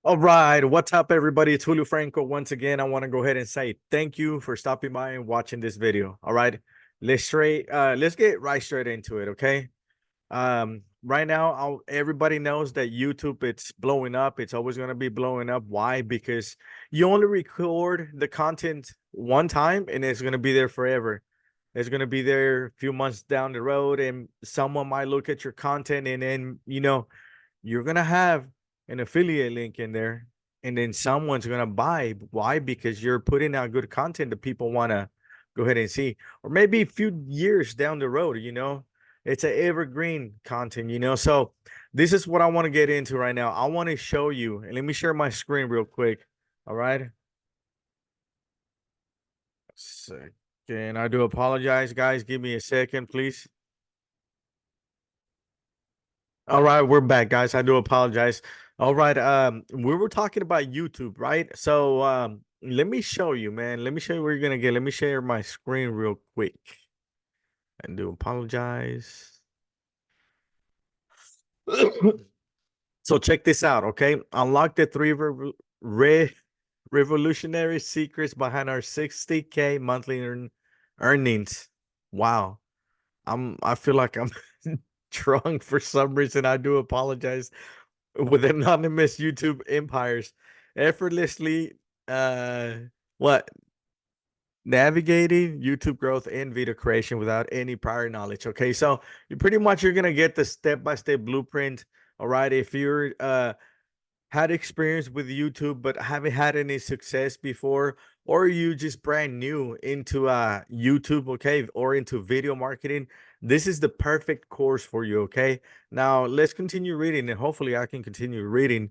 All right, what's up, everybody? It's Julio Franco. Once again, I want to go ahead and say thank you for stopping by and watching this video. All right, let's get right straight into it. Okay. Right now, everybody knows that YouTube it's blowing up. It's always gonna be blowing up. Why? Because you only record the content one time, and it's gonna be there forever. It's gonna be there a few months down the road, and someone might look at your content, and then you're gonna have an affiliate link in there, and then someone's gonna buy. Why? Because you're putting out good content that people wanna go ahead and see, or maybe a few years down the road. It's an evergreen content. So this is what I want to get into right now. I want to show you, and let me share my screen real quick. All right. Second, I do apologize, guys. Give me a second, please. All right, we're back, guys. I do apologize. All right, we were talking about YouTube, right? So let me show you, man. Let me show you where you're gonna get. Let me share my screen real quick. I do apologize. So check this out, okay? Unlock the re revolutionary secrets behind our 60K monthly earnings. Wow. I feel like I'm drunk for some reason. I do apologize. With anonymous YouTube empires, effortlessly uh what navigating YouTube growth and video creation without any prior knowledge. Okay, so you're gonna get the step-by-step blueprint. All right, if you're had experience with YouTube but haven't had any success before, or you just brand new into YouTube, okay, or into video marketing, this is the perfect course for you. Okay, now let's continue reading, and hopefully I can continue reading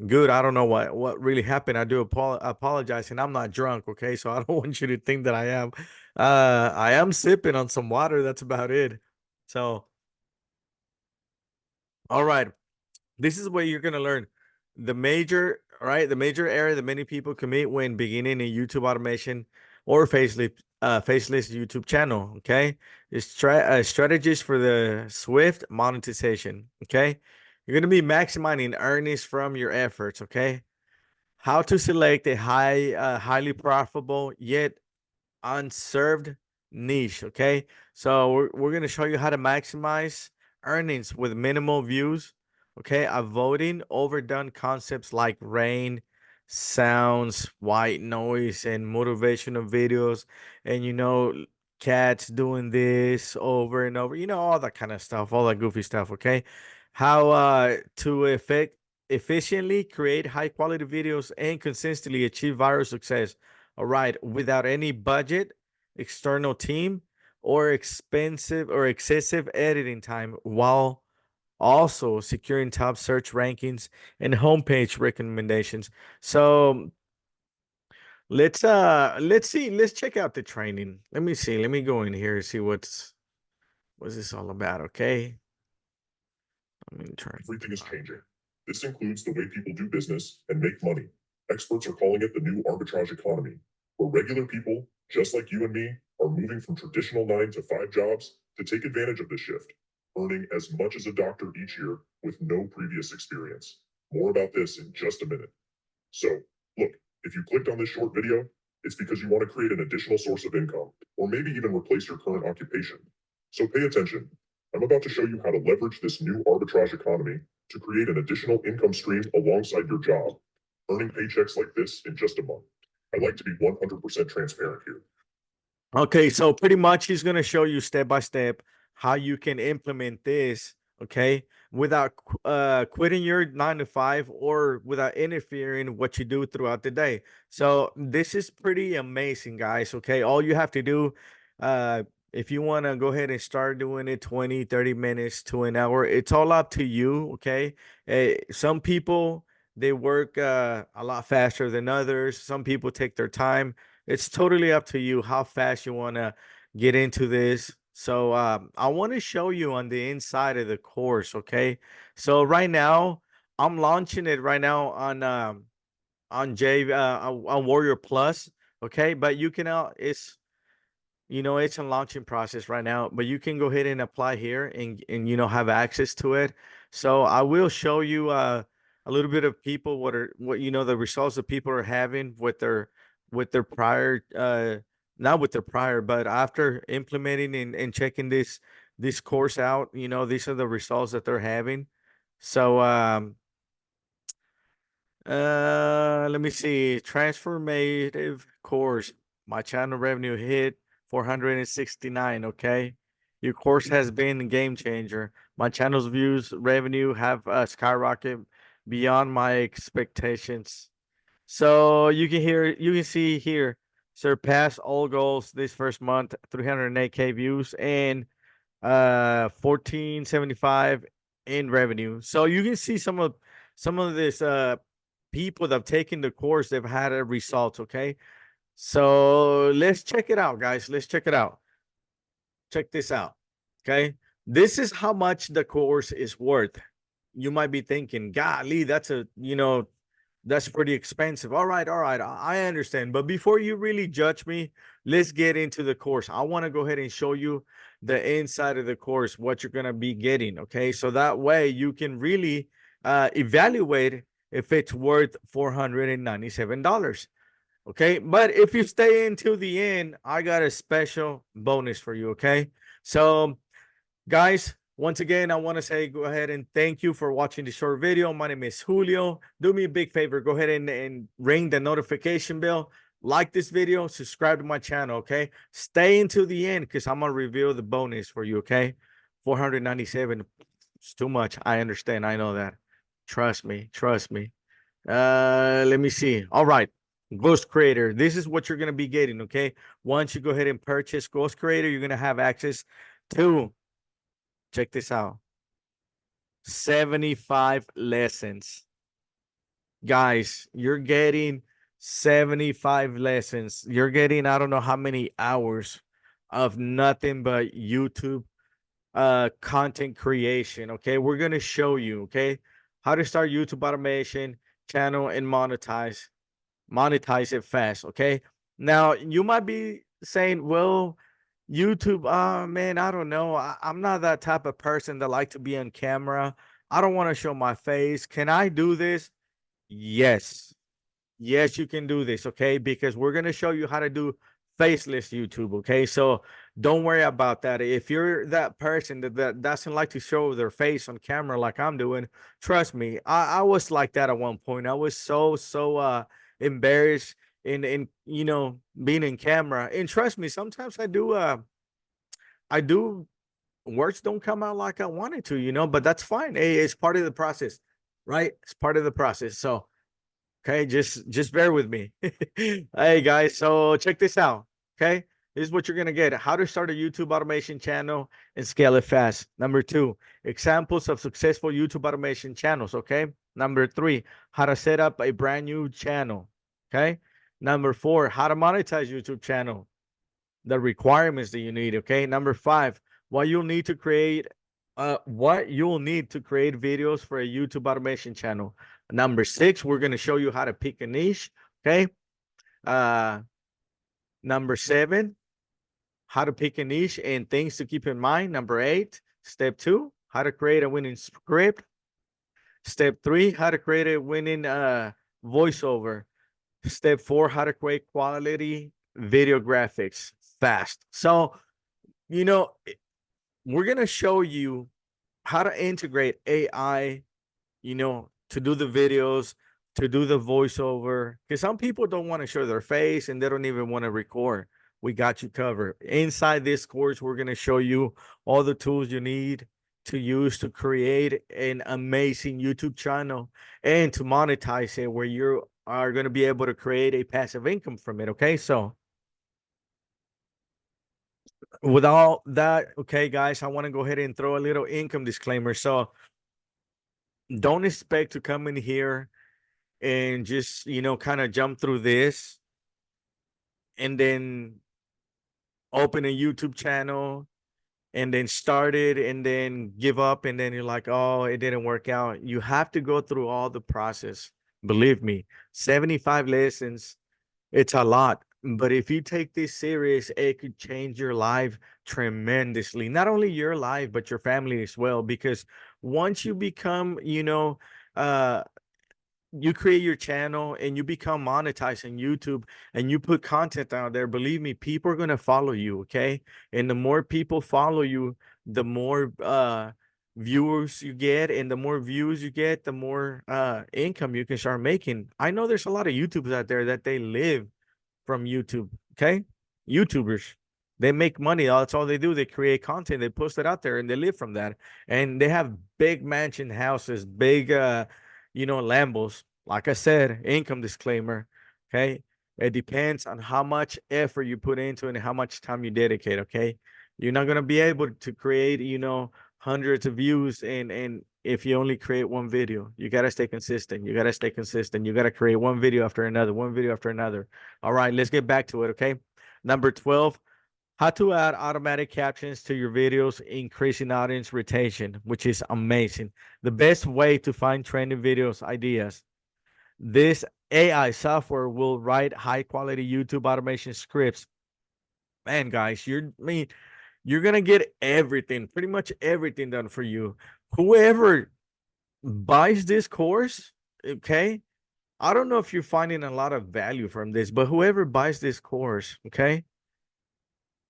good. I don't know what really happened. I do apologize, and I'm not drunk. Okay, so I don't want you to think that I am. I am sipping on some water. That's about it. So all right, this is where you're gonna learn the major error that many people commit when beginning a YouTube automation or faceless YouTube channel. Okay, is strategies for the swift monetization. Okay, you're gonna be maximizing earnings from your efforts. Okay, how to select a highly profitable yet unserved niche. Okay, so we're going to show you how to maximize earnings with minimal views. Okay, avoiding overdone concepts like rain, sounds, white noise, and motivational videos, and cats doing this over and over, all that kind of stuff, all that goofy stuff. Okay, how to efficiently create high quality videos and consistently achieve viral success. All right, without any budget, external team, or expensive or excessive editing time, while also securing top search rankings and homepage recommendations. So let's see, let's check out the training. Let me see. Let me go in here and see what's this all about, okay? Let me try. Everything is changing. This includes the way people do business and make money. Experts are calling it the new arbitrage economy, where regular people, just like you and me, are moving from traditional 9 to 5 jobs to take advantage of this shift, earning as much as a doctor each year with no previous experience. More about this in just a minute. So, look, if you clicked on this short video, it's because you want to create an additional source of income, or maybe even replace your current occupation. So pay attention. I'm about to show you how to leverage this new arbitrage economy to create an additional income stream alongside your job, earning paychecks like this in just a month. I like to be 100% transparent here. Okay, so pretty much he's going to show you step by step how you can implement this, okay, without quitting your 9 to 5 or without interfering what you do throughout the day. So this is pretty amazing, guys. Okay, all you have to do, if you want to go ahead and start doing it 20, 30 minutes to an hour, it's all up to you. Okay, some people they work a lot faster than others. Some people take their time. It's totally up to you how fast you want to get into this. So I want to show you on the inside of the course. Okay, so right now I'm launching it right now on on Warrior Plus. Okay, but you can it's a launching process right now, but you can go ahead and apply here and have access to it. So I will show you a little bit of people what the results that people are having with their prior not with their prior, but after implementing and checking this course out, these are the results that they're having. So let me see. Transformative course. My channel revenue hit 469. Okay. Your course has been a game changer. My channel's views revenue have skyrocketed beyond my expectations. So you can see here, surpass all goals this first month, 308K views and 1475 in revenue. So you can see some of this people that have taken the course, they've had a result. Okay, so let's check it out, guys. Let's check it out. Check this out. Okay, this is how much the course is worth. You might be thinking, golly, that's pretty expensive. All right, I understand. But before you really judge me, let's get into the course. I want to go ahead and show you the inside of the course, what you're going to be getting. Okay, so that way you can really evaluate if it's worth $497. Okay, but if you stay until the end, I got a special bonus for you. Okay, so guys, once again, I want to say go ahead and thank you for watching the short video. My name is Julio. Do me a big favor. Go ahead and ring the notification bell. Like this video. Subscribe to my channel, okay? Stay until the end because I'm going to reveal the bonus for you, okay? 497. It's too much. I understand. I know that. Trust me. Trust me. Let me see. All right. Ghost Creator. This is what you're going to be getting, okay? Once you go ahead and purchase Ghost Creator, you're going to have access to, check this out, 75 lessons. Guys, you're getting 75 lessons. You're getting, I don't know how many hours of nothing but YouTube content creation. Okay, we're gonna show you, okay, how to start YouTube automation channel and monetize it fast. Okay, now you might be saying, well, YouTube, man, I don't know, I'm not that type of person that like to be on camera. I don't want to show my face. Can I do this? Yes. Yes, you can do this, okay? Because we're going to show you how to do faceless YouTube, okay? So don't worry about that. If you're that person that doesn't like to show their face on camera like I'm doing, trust me, I was like that at one point. I was so embarrassed in being in camera. And trust me, sometimes I do words don't come out like I wanted to, but that's fine. Hey, it's part of the process, right? It's part of the process. So okay, just bear with me. Hey guys, so check this out. Okay, this is what you're gonna get: how to start a YouTube automation channel and scale it fast. Number 2, examples of successful YouTube automation channels. Okay. Number 3, how to set up a brand new channel. Okay. Number 4, how to monetize YouTube channel, the requirements that you need. Okay. Number 5, what you'll need to create videos for a YouTube automation channel. Number 6, we're going to show you how to pick a niche. Okay. Number 7, how to pick a niche and things to keep in mind. Number 8, step 2, how to create a winning script. Step 3, how to create a winning voiceover. Step 4, how to create quality video graphics fast. So, we're going to show you how to integrate AI, to do the videos, to do the voiceover. Because some people don't want to show their face and they don't even want to record. We got you covered. Inside this course, we're going to show you all the tools you need to use to create an amazing YouTube channel and to monetize it, where you are going to be able to create a passive income from it. Okay, so with all that, okay, guys, I want to go ahead and throw a little income disclaimer. So don't expect to come in here and just, kind of jump through this and then open a YouTube channel and then start it and then give up. And then you're like, oh, it didn't work out. You have to go through all the process. Believe me, 75 lessons, it's a lot. But if you take this serious, it could change your life tremendously. Not only your life, but your family as well. Because once you become, uh, you create your channel and you become monetized on YouTube and you put content out there, believe me, people are going to follow you. Okay. And the more people follow you, the more viewers you get, and the more views you get, the more income you can start making. I know there's a lot of YouTubers out there that they live from YouTube. Okay. YouTubers, they make money. That's all they do. They create content, they post it out there, and they live from that. And they have big mansion houses, big Lambos. Like I said, income disclaimer. Okay. It depends on how much effort you put into it and how much time you dedicate. Okay. You're not gonna be able to create, hundreds of views and if you only create one video. You gotta stay consistent. You gotta stay consistent. You gotta create one video after another, one video after another. All right, let's get back to it. Okay. Number 12, how to add automatic captions to your videos, increasing audience retention, which is amazing. The best way to find trending videos ideas. This AI software will write high quality YouTube automation scripts. Man, guys, you're gonna get everything, pretty much everything done for you. Whoever buys this course, okay, I don't know if you're finding a lot of value from this, but whoever buys this course, okay,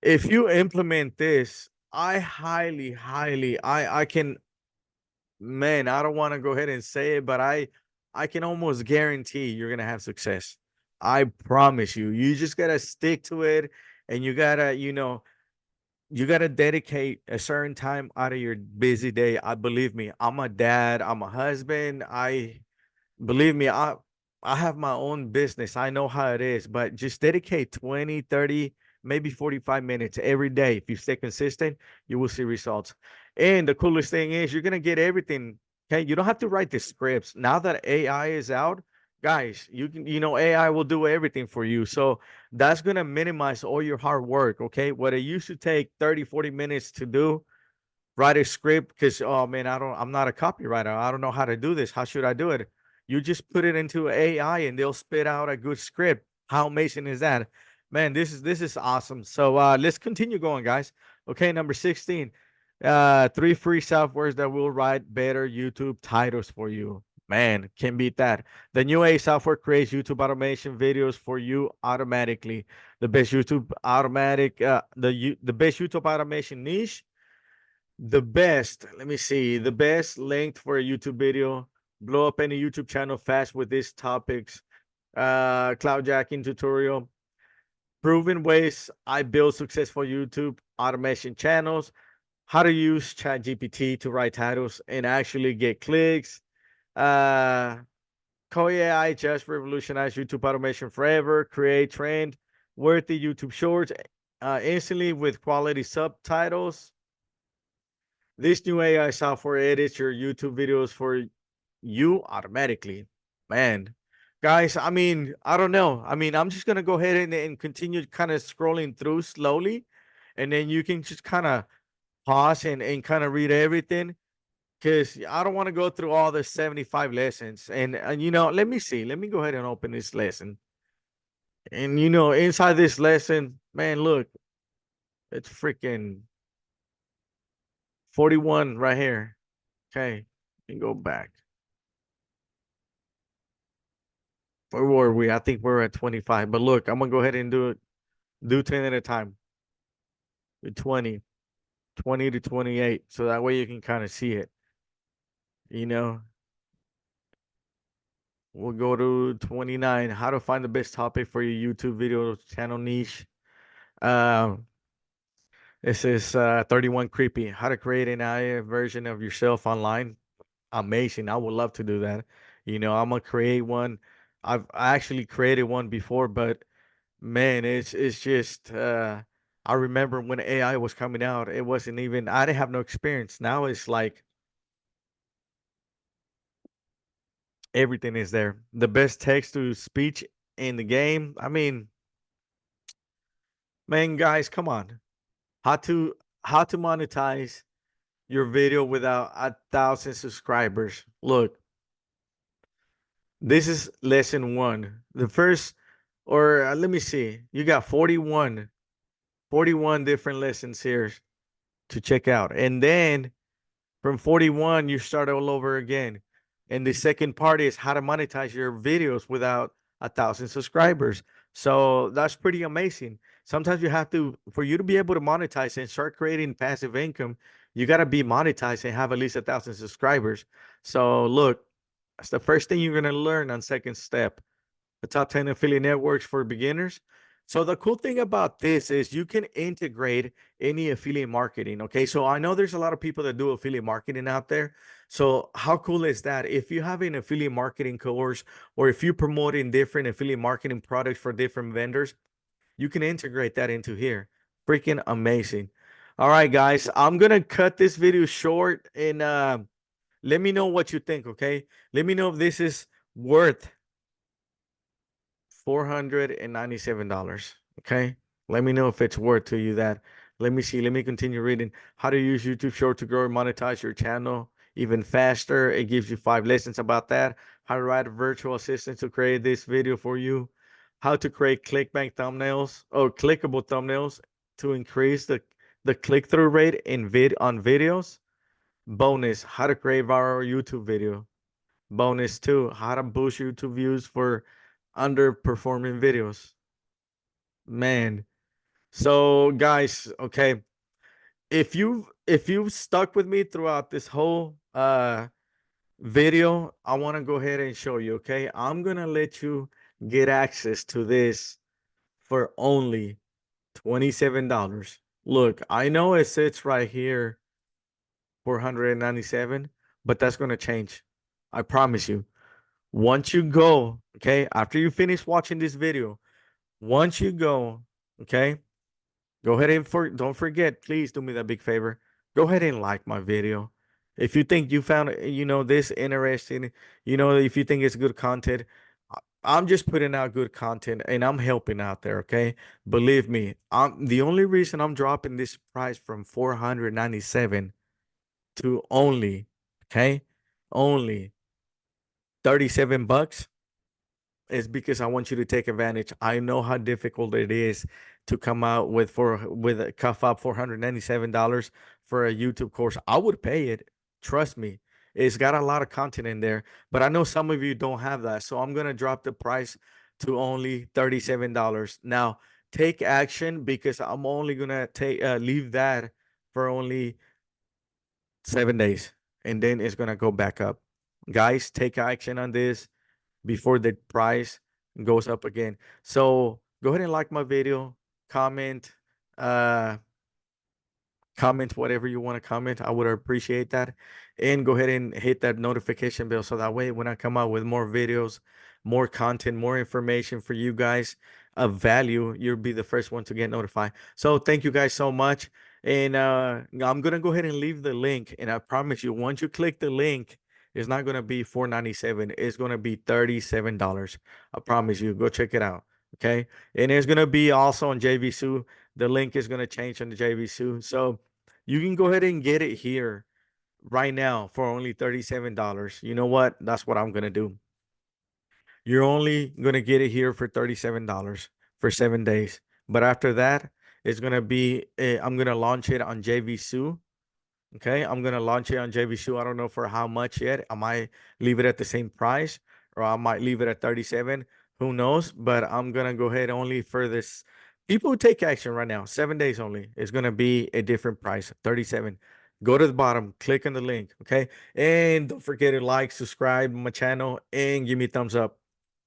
if you implement this, I highly, highly, I can, man, I don't want to go ahead and say it, but I can almost guarantee you're gonna have success. I promise you. You just gotta stick to it, and you gotta, you gotta dedicate a certain time out of your busy day. I believe me, I'm a dad, I'm a husband. Believe me, I have my own business. I know how it is, but just dedicate 20, 30, maybe 45 minutes every day. If you stay consistent, you will see results. And the coolest thing is you're gonna get everything. Okay. You don't have to write the scripts. Now that AI is out, guys, AI will do everything for you. So that's gonna minimize all your hard work. Okay. What it used to take 30, 40 minutes to do, write a script, because oh man, I'm not a copywriter, I don't know how to do this, how should I do it? You just put it into AI and they'll spit out a good script. How amazing is that? Man, this is awesome. So let's continue going, guys. Okay, number 16, 3 free softwares that will write better YouTube titles for you. Man, can't beat that. The new AI software creates YouTube automation videos for you automatically. The best YouTube automatic the best YouTube automation niche, the best, let me see, the best length for a YouTube video, blow up any YouTube channel fast with these topics, cloud jacking tutorial, proven ways I build successful YouTube automation channels, how to use ChatGPT to write titles and actually get clicks, uh, AI just revolutionized YouTube automation forever, create trend, worthy YouTube shorts, instantly with quality subtitles. This new AI software edits your YouTube videos for you automatically. Man, guys, I mean, I don't know. I mean, I'm just going to go ahead and continue kind of scrolling through slowly. And then you can just kind of pause and kind of read everything, because I don't want to go through all the 75 lessons. And, let me see. Let me go ahead and open this lesson. And, inside this lesson, man, look, it's freaking 41 right here. Okay. And go back. Where were we? I think we're at 25. But look, I'm gonna go ahead and do 10 at a time. Do 20, 20 to 28. So that way you can kind of see it. You know, we'll go to 29. How to find the best topic for your YouTube video channel niche. Um, this is 31 creepy. How to create an AI version of yourself online. Amazing. I would love to do that. I'm gonna create one. I actually created one before, but man, it's just I remember when AI was coming out, it wasn't even, I didn't have no experience. Now it's like everything is there. The best text to speech in the game. I mean, man, guys, come on. How to how to monetize your video without 1,000 subscribers. Look, this is lesson one. The first, or let me see. You got 41 different lessons here to check out. And then from 41, you start all over again. And the second part is how to monetize your videos without 1,000 subscribers. So that's pretty amazing. Sometimes you have to, for you to be able to monetize and start creating passive income, you got to be monetized and have at least 1,000 subscribers. So look, that's the first thing you're going to learn on second step, the top 10 affiliate networks for beginners. So the cool thing about this is you can integrate any affiliate marketing. Okay. So I know there's a lot of people that do affiliate marketing out there. So how cool is that? If you have an affiliate marketing course, or if you're promoting different affiliate marketing products for different vendors, you can integrate that into here. Freaking amazing. All right, guys, I'm going to cut this video short, and let me know what you think. Okay. Let me know if this is worth $497. Okay. Let me know if it's worth to you that. Let me see. Let me continue reading. How to use YouTube Short to grow and monetize your channel even faster. It gives you 5 lessons about that. How to write a virtual assistant to create this video for you. How to create clickbank thumbnails or clickable thumbnails to increase the click-through rate in on videos. Bonus, how to create viral YouTube video. Bonus 2, how to boost YouTube views for underperforming videos. Man. So guys, okay, if you've stuck with me throughout this whole video, I want to go ahead and show you. Okay, I'm gonna let you get access to this for only $27. Look, I know it sits right here 497, but that's gonna change. I promise you. Once you go, okay, after you finish watching this video, once you go, okay, go ahead and don't forget, please do me that big favor. Go ahead and like my video. If you think you found this interesting, if you think it's good content, I'm just putting out good content and I'm helping out there, okay? Believe me, the only reason I'm dropping this price from 497 to only, okay, only 37 bucks is because I want you to take advantage. I know how difficult it is to come out with a cuff up $497 for a YouTube course. I would pay it. Trust me. It's got a lot of content in there, but I know some of you don't have that. So I'm gonna drop the price to only $37. Now take action, because I'm only gonna leave that for only 7 days, and then it's gonna go back up. Guys, take action on this before the price goes up again. So go ahead and like my video, comment, uh, comment whatever you want to comment. I would appreciate that. And go ahead and hit that notification bell so that way when I come out with more videos, more content, more information for you guys of value, you'll be the first one to get notified. So thank you guys so much. And I'm gonna go ahead and leave the link. And I promise you, once you click the link, it's not gonna be $497. It's gonna be $37. I promise you. Go check it out. Okay. And it's gonna be also on JVSU. The link is gonna change on the JVSU. So you can go ahead and get it here right now for only $37. You know what? That's what I'm gonna do. You're only gonna get it here for $37 for 7 days. But after that, it's gonna be I'm gonna launch it on JVSU. Okay, I'm gonna launch it on JVSU. I don't know for how much yet. I might leave it at the same price, or I might leave it at 37. Who knows? But I'm gonna go ahead only for this. People who take action right now, 7 days only. It's gonna be a different price, 37. Go to the bottom, click on the link. Okay, and don't forget to like, subscribe my channel, and give me a thumbs up.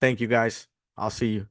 Thank you guys. I'll see you.